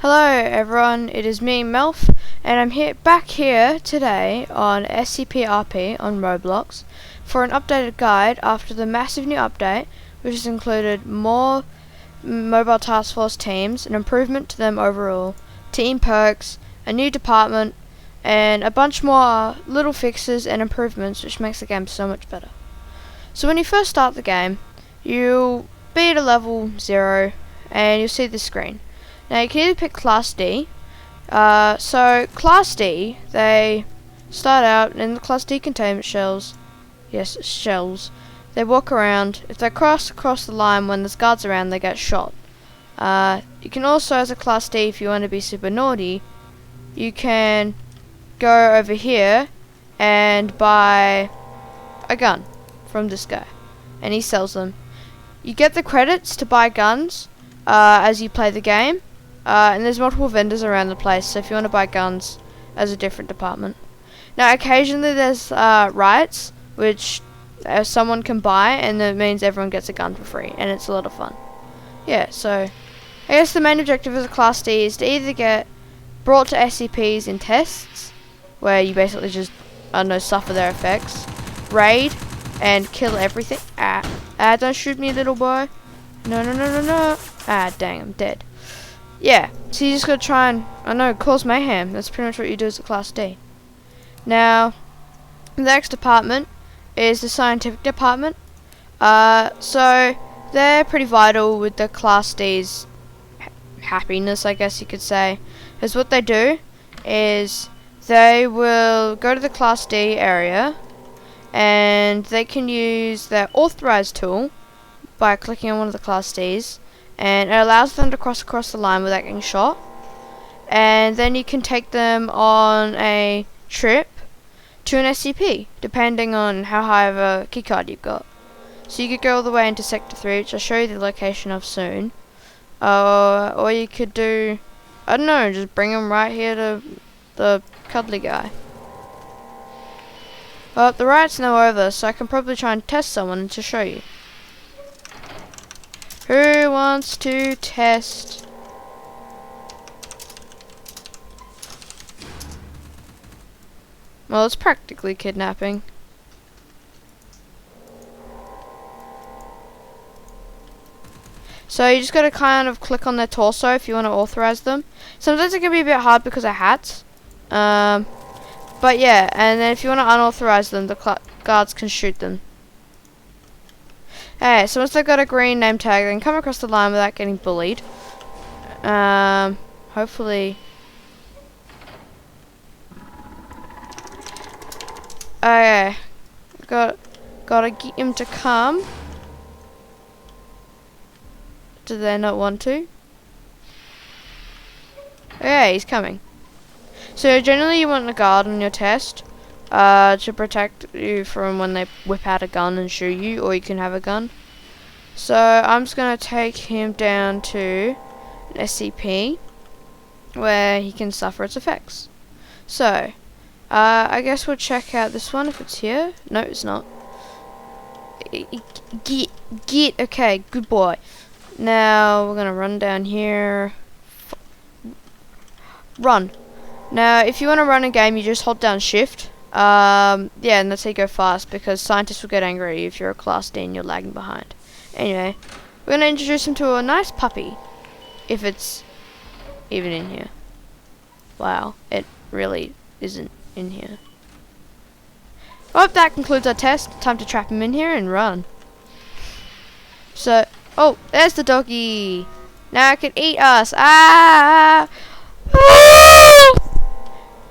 Hello everyone, it is me, Melf, and I'm back here today on SCP on Roblox for an updated guide after the massive new update, which has included more mobile task force teams, an improvement to them overall, team perks, a new department, and a bunch more little fixes and improvements which makes the game so much better. So when you first start the game, you'll be at a level 0 and you'll see this screen. Now you can either pick Class D. So Class D, they start out in the Class D containment shells. Yes, shells. They walk around. If they cross the line when there's guards around, they get shot. You can also, as a Class D, if you want to be super naughty, you can go over here and buy a gun from this guy, and he sells them. You get the credits to buy guns as you play the game. And there's multiple vendors around the place, so if you want to buy guns as a different department. Now occasionally there's riots, which someone can buy, and that means everyone gets a gun for free, and it's a lot of fun. Yeah, so I guess the main objective as a Class D is to either get brought to SCPs in tests, where you basically just, suffer their effects, raid, and kill everything. Don't shoot me, little boy. No. Dang, I'm dead. Yeah, so you just gotta try and, cause mayhem. That's pretty much what you do as a Class D. Now, the next department is the scientific department. So they're pretty vital with the Class D's happiness, I guess you could say. Because what they do is they will go to the Class D area and they can use their authorized tool by clicking on one of the Class D's. And it allows them to cross across the line without getting shot. And then you can take them on a trip to an SCP, depending on how high of a keycard you've got. So you could go all the way into Sector 3, which I'll show you the location of soon. Or you could do, just bring them right here to the cuddly guy. Well, the riot's now over, so I can probably try and test someone to show you. Who wants to test? Well, it's practically kidnapping. So you just gotta kind of click on their torso if you want to authorize them. Sometimes it can be a bit hard because of hats. But yeah, and then if you want to unauthorize them, the guards can shoot them. Hey, so once they've got a green name tag, they can come across the line without getting bullied. Hopefully. Okay. Gotta get him to come. Do they not want to? Okay, he's coming. So generally you want a guard on your test. To protect you from when they whip out a gun and shoot you, or you can have a gun. So I'm just gonna take him down to an SCP where he can suffer its effects. So I guess we'll check out this one if it's here. No, it's not. Get okay, good boy. Now we're gonna run down here. Run. Now if you want to run a game, you just hold down shift. And that's how you go fast, because scientists will get angry if you're a Class D and you're lagging behind. Anyway, we're going to introduce him to a nice puppy, if it's even in here. Wow, it really isn't in here. Well, that concludes our test. Time to trap him in here and run. So, there's the doggy. Now it can eat us.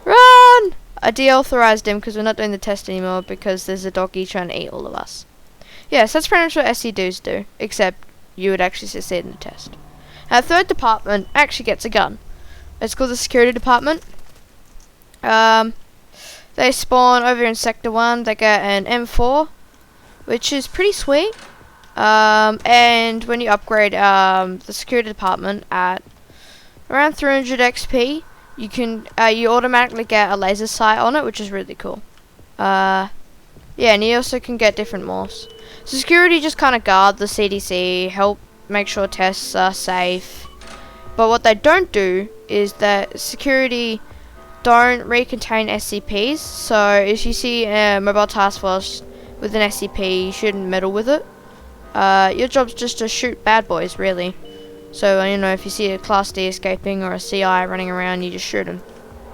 Run! I deauthorized him because we're not doing the test anymore because there's a doggy trying to eat all of us. Yes, that's pretty much what SC-Dos do, except you would actually succeed in the test. Now, the third department actually gets a gun. It's called the security department. They spawn over in Sector 1. They get an M4, which is pretty sweet. And when you upgrade the security department at around 300 XP, you can you automatically get a laser sight on it, which is really cool. Yeah, and you also can get different morphs. So security just kind of guard the CDC, help make sure tests are safe, But what they don't do is that security don't recontain SCPs. So if you see a mobile task force with an SCP, you shouldn't meddle with it. Your job's just to shoot bad boys, really. So, you know, if you see a Class D escaping or a CI running around, you just shoot them.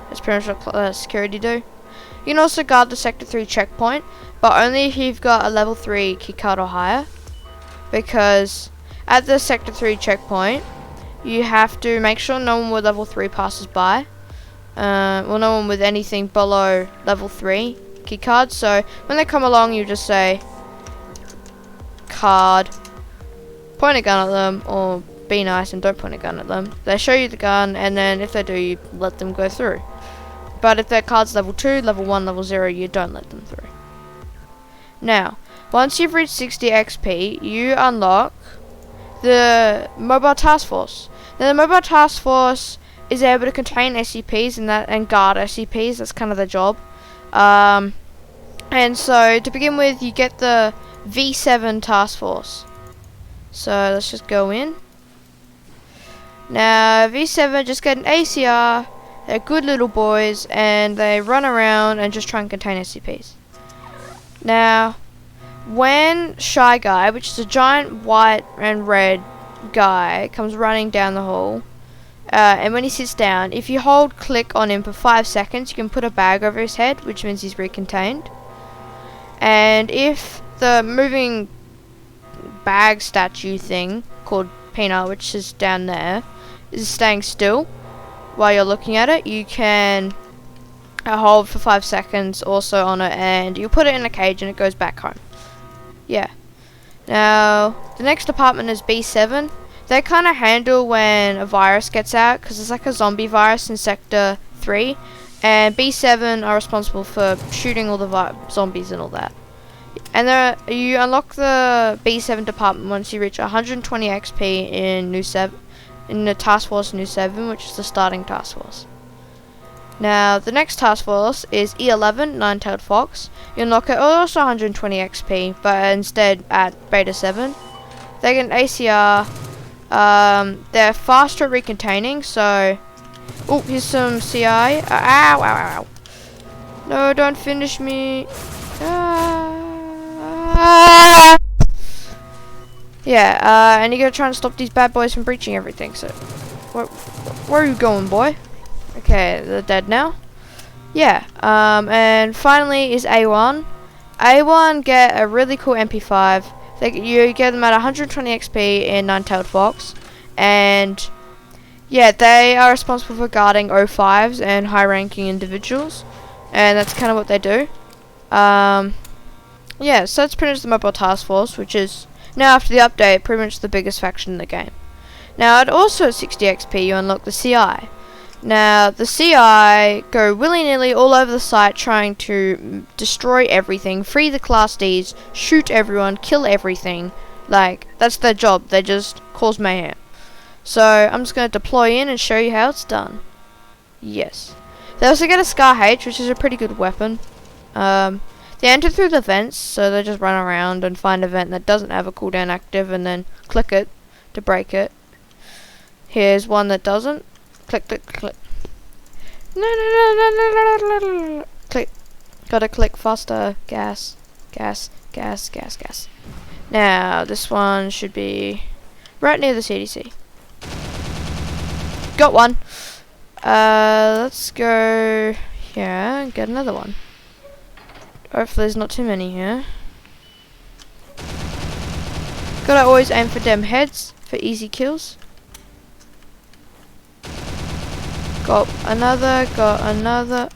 That's pretty much what security do. You can also guard the Sector 3 checkpoint, but only if you've got a level 3 keycard or higher. Because at the Sector 3 checkpoint, you have to make sure no one with level 3 passes by. Well, no one with anything below level 3 keycard. So when they come along, you just say card, point a gun at them, or be nice and don't point a gun at them. They show you the gun, and then if they do, you let them go through. But if their card's level 2, level 1, level 0, you don't let them through. Now, once you've reached 60 XP, you unlock the Mobile Task Force. Now, the Mobile Task Force is able to contain SCPs and guard SCPs. That's kind of their job. And so, to begin with, you get the V7 Task Force. So, let's just go in. Now, V7 just get an ACR. They're good little boys, and they run around and just try and contain SCPs. Now, when Shy Guy, which is a giant white and red guy, comes running down the hall, and when he sits down, if you hold click on him for 5 seconds, you can put a bag over his head, which means he's recontained. And if the moving bag statue thing, called Peanut, which is down there, is staying still while you're looking at it, you can hold for 5 seconds also on it, and you put it in a cage and it goes back home. Yeah. Now, the next department is B7. They kind of handle when a virus gets out, because it's like a zombie virus in Sector 3, and B7 are responsible for shooting all the zombies and all that. And you unlock the B7 department once you reach 120 XP in the Task Force New 7, which is the starting task force. Now, the next task force is E11, Nine-Tailed Fox. You unlock it also 120 XP, but instead at Beta 7. They get an ACR. They're faster at recontaining, so... Oh, here's some CI. Ow, ow, ow, ow. No, don't finish me. Yeah, and you gotta try and stop these bad boys from breaching everything, so... Where are you going, boy? Okay, they're dead now. Yeah, and finally is A1. A1 get a really cool MP5. You get them at 120 XP in Nine-Tailed Fox. And, yeah, they are responsible for guarding O5s and high-ranking individuals. And that's kind of what they do. Yeah, so that's pretty much the Mobile Task Force, which is, now after the update, pretty much the biggest faction in the game. Now, at also 60 XP, you unlock the CI. Now, the CI go willy-nilly all over the site trying to destroy everything, free the Class Ds, shoot everyone, kill everything. Like, that's their job. They just cause mayhem. So, I'm just going to deploy in and show you how it's done. Yes. They also get a Scar H, which is a pretty good weapon. They enter through the vents, so they just run around and find a vent that doesn't have a cooldown active and then click it to break it. Here's one that doesn't. Click, click, click. Click. Gotta click faster. Gas. Gas. Gas. Gas. Gas. Now, this one should be right near the CDC. Got one. Let's go here and get another one. Hopefully there's not too many here. Gotta always aim for them heads for easy kills. Got another, got another.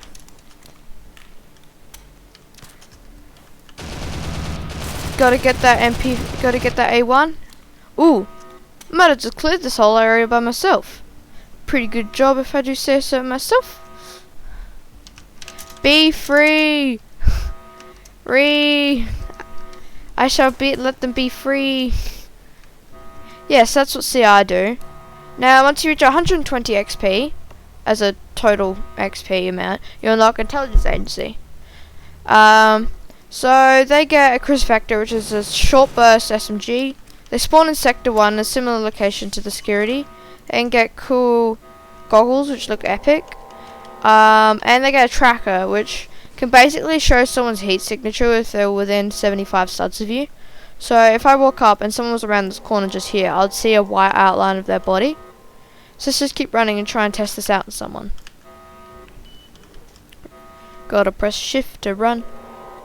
Gotta get that MP, gotta get that A1. Ooh, might have just cleared this whole area by myself. Pretty good job if I do say so myself. Be free! Free! I shall let them be free. Yes, that's what CI do. Now, once you reach 120 XP, as a total XP amount, you unlock Intelligence Agency. So they get a Cruise Vector, which is a short burst SMG. They spawn in Sector 1, a similar location to the security. and get cool goggles which look epic. And they get a tracker which can basically show someone's heat signature if they're within 75 studs of you. So if I walk up and someone was around this corner just here, I'd see a white outline of their body. So let's just keep running and try and test this out on someone. Gotta press shift to run.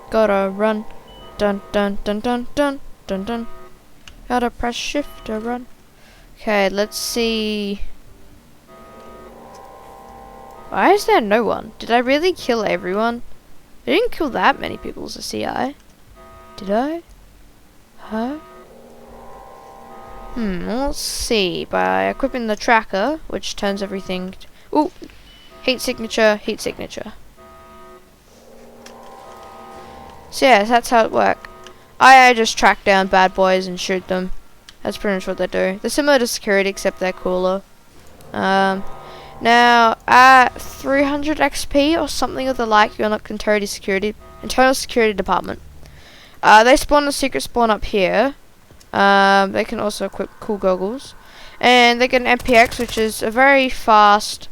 Gotta run. Dun dun dun dun dun dun dun. Gotta press shift to run. Okay, let's see. Why is there no one? Did I really kill everyone? I didn't kill that many people as a CI. Did I? Huh? Let's see. By equipping the tracker, which turns everything... Ooh! Heat signature, heat signature. So yeah, that's how it works. I just track down bad boys and shoot them. That's pretty much what they do. They're similar to security, except they're cooler. Now, at 300 XP or something of the like, you unlock internal security department. They spawn a secret spawn up here. They can also equip cool goggles. And they get an MPX, which is a very fast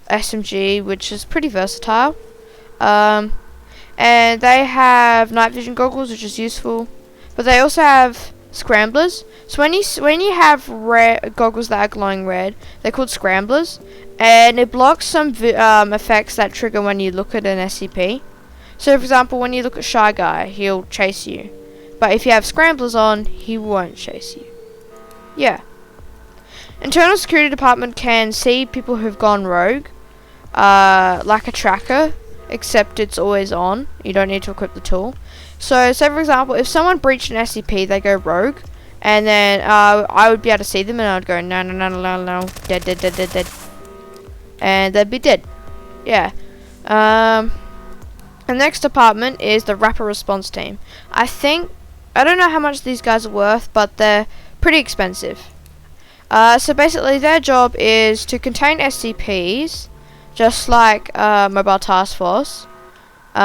SMG, which is pretty versatile. And they have night vision goggles, which is useful. But they also have scramblers. So when you have goggles that are glowing red, they're called scramblers. And it blocks some effects that trigger when you look at an SCP. So for example, when you look at Shy Guy, he'll chase you. But if you have scramblers on, he won't chase you. Yeah. Internal security department can see people who've gone rogue. Like a tracker, except it's always on. You don't need to equip the tool. So say for example, if someone breached an SCP, they go rogue. And then I would be able to see them and I would go, no, no, no, no, no, no, dead, dead, dead, dead, dead. And they'd be dead. Yeah. The next department is the rapid response team. I don't know how much these guys are worth, but they're pretty expensive. So basically their job is to contain SCPs, just like Mobile Task Force. They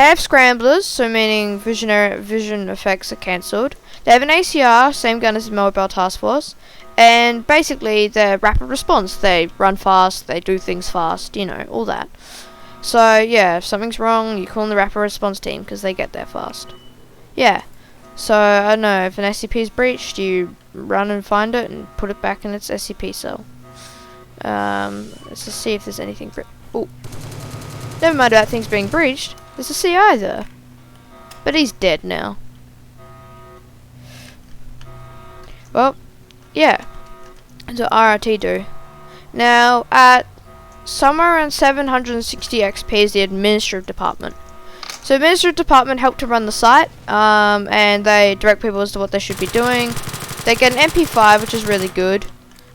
have scramblers, so meaning vision effects are cancelled. They have an ACR, same gun as Mobile Task Force. And basically they're rapid response. They run fast, they do things fast, you know, all that. So yeah, if something's wrong, you call in the rapid response team because they get there fast. Yeah. So I don't know, if an SCP is breached, you run and find it and put it back in its SCP cell. Let's just see if there's anything. Oh, never mind about things being breached. There's a CI there, but he's dead now. Well, yeah. So RRT do. Now at somewhere around 760 XP is the administrative department. So administrative department help to run the site, and they direct people as to what they should be doing. They get an MP5, which is really good.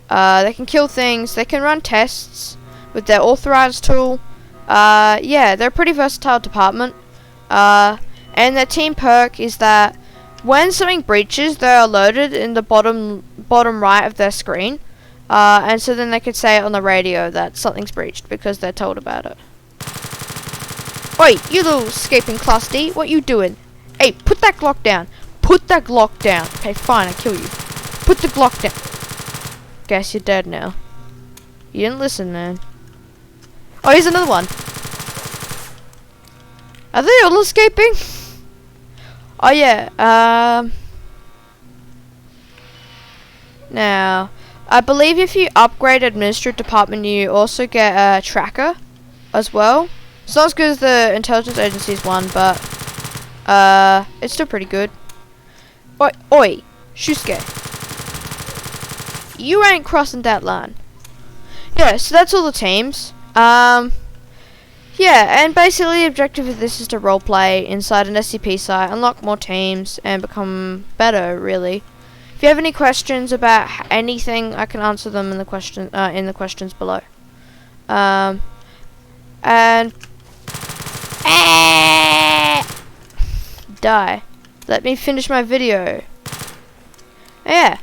They can kill things. They can run tests with their authorized tool. Yeah, they're a pretty versatile department. And their team perk is that when something breaches, they are loaded in the bottom right of their screen. And so then they could say it on the radio that something's breached because they're told about it. Oi, you little escaping Class D, what you doing? Hey, put that Glock down. Put that Glock down. Okay, fine, I'll kill you. Put the Glock down. Guess you're dead now. You didn't listen, man. Oh, here's another one. Are they all escaping? Oh, yeah, now, I believe if you upgrade administrative department, you also get a tracker as well. It's not as good as the intelligence agency's one, but it's still pretty good. Oi, Shusuke. You ain't crossing that line. Yeah, so that's all the teams. Yeah, and basically the objective of this is to roleplay inside an SCP site, unlock more teams, and become better, really. If you have any questions about anything, I can answer them in the questions below. And die. Let me finish my video. Yeah.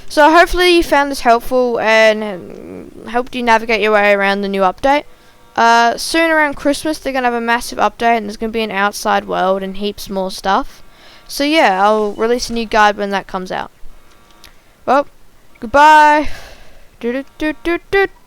So hopefully you found this helpful and helped you navigate your way around the new update. Soon around Christmas they're going to have a massive update and there's going to be an outside world and heaps more stuff. So yeah, I'll release a new guide when that comes out. Well, goodbye. Do do do do do.